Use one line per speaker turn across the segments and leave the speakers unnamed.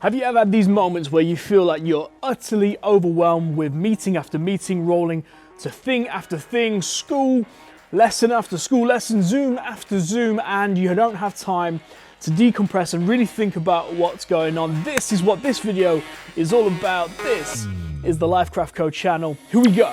Have you ever had these moments where you feel like you're utterly overwhelmed with meeting after meeting, rolling to thing after thing, school, lesson after school lesson, Zoom after Zoom, and you don't have time to decompress and really think about what's going on? This is what this video is all about. This is the Lifecraft Code channel. Here we go.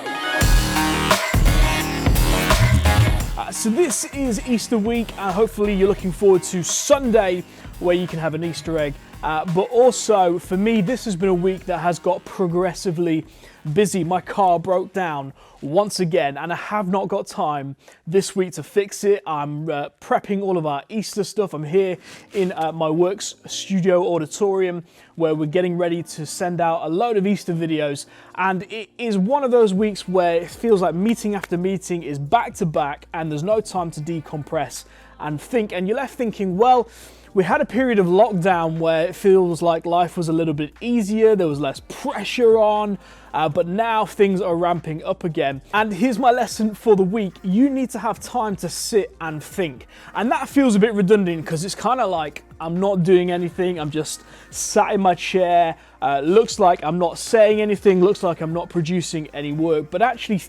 So this is Easter week, and hopefully you're looking forward to Sunday where you can have an Easter egg. But also, for me, this has been a week that has got progressively busy. My car broke down once again, and I have not got time this week to fix it. I'm prepping all of our Easter stuff. I'm here in my work's studio auditorium where we're getting ready to send out a load of Easter videos. And it is one of those weeks where it feels like meeting after meeting is back to back, and there's no time to decompress and think. And you're left thinking, well, we had a period of lockdown where it feels like life was a little bit easier, there was less pressure on, but now things are ramping up again. And here's my lesson for the week. You need to have time to sit and think. And that feels a bit redundant because it's kind of like I'm not doing anything, I'm just sat in my chair, looks like I'm not saying anything, looks like I'm not producing any work, but actually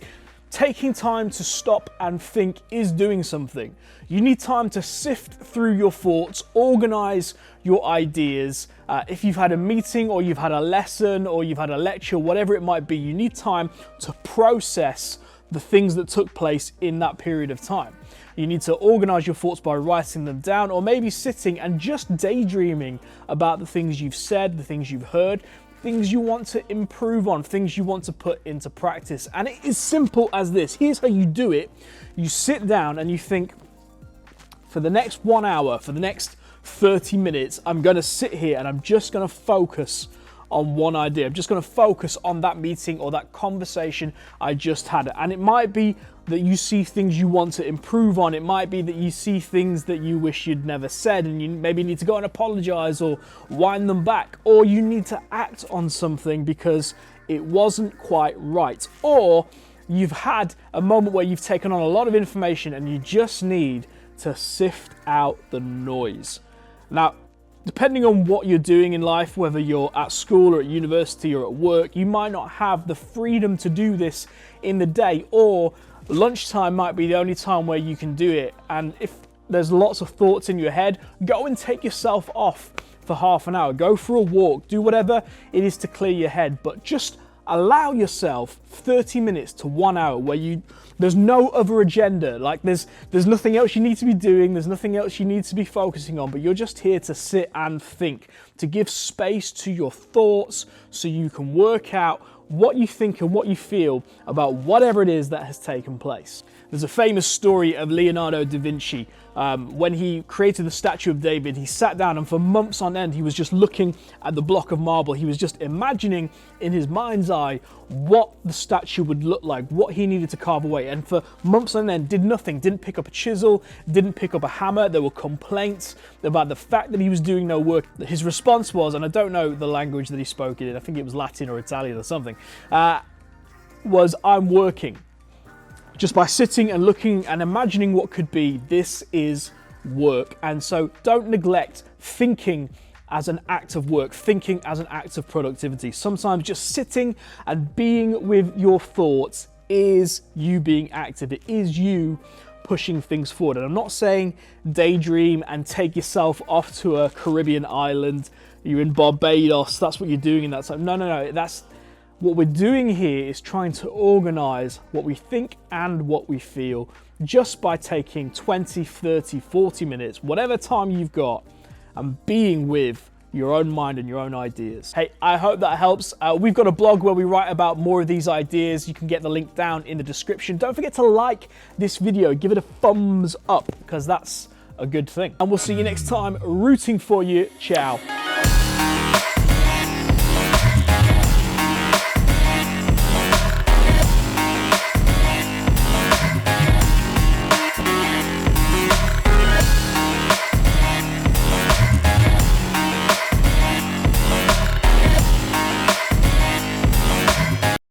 taking time to stop and think is doing something. You need time to sift through your thoughts, organize your ideas. If you've had a meeting or you've had a lesson or you've had a lecture, whatever it might be, you need time to process the things that took place in that period of time. You need to organize your thoughts by writing them down, or maybe sitting and just daydreaming about the things you've said, the things you've heard, things you want to improve on, things you want to put into practice. And it is simple as this. Here's how you do it. You sit down and you think, for the next 1 hour, for the next 30 minutes, I'm going to sit here and I'm just going to focus on one idea. I'm just going to focus on that meeting or that conversation I just had. And it might be that you see things you want to improve on. It might be that you see things that you wish you'd never said and you maybe need to go and apologize or wind them back. Or you need to act on something because it wasn't quite right. Or you've had a moment where you've taken on a lot of information and you just need to sift out the noise. Now, depending on what you're doing in life, whether you're at school or at university or at work, you might not have the freedom to do this in the day, or lunchtime might be the only time where you can do it. And if there's lots of thoughts in your head, go and take yourself off for half an hour. Go for a walk, do whatever it is to clear your head, but just allow yourself 30 minutes to 1 hour where there's no other agenda. Like there's nothing else you need to be doing, there's nothing else you need to be focusing on, but you're just here to sit and think, to give space to your thoughts so you can work out what you think and what you feel about whatever it is that has taken place. There's a famous story of Leonardo da Vinci. When he created the statue of David, he sat down and for months on end, he was just looking at the block of marble. He was just imagining in his mind's eye what the statue would look like, what he needed to carve away. And for months on end, did nothing, didn't pick up a chisel, didn't pick up a hammer. There were complaints about the fact that he was doing no work. His response was, and I don't know the language that he spoke in, I think it was Latin or Italian or something, was, "I'm working." Just by sitting and looking and imagining what could be, this is work. And so don't neglect thinking as an act of work, thinking as an act of productivity. Sometimes just sitting and being with your thoughts is you being active. It is you pushing things forward. And I'm not saying daydream and take yourself off to a Caribbean island. You're in Barbados, that's what you're doing in that time. No. What we're doing here is trying to organize what we think and what we feel just by taking 20, 30, 40 minutes, whatever time you've got, and being with your own mind and your own ideas. Hey, I hope that helps. We've got a blog where we write about more of these ideas. You can get the link down in the description. Don't forget to like this video, give it a thumbs up because that's a good thing. And we'll see you next time. Rooting for you. Ciao.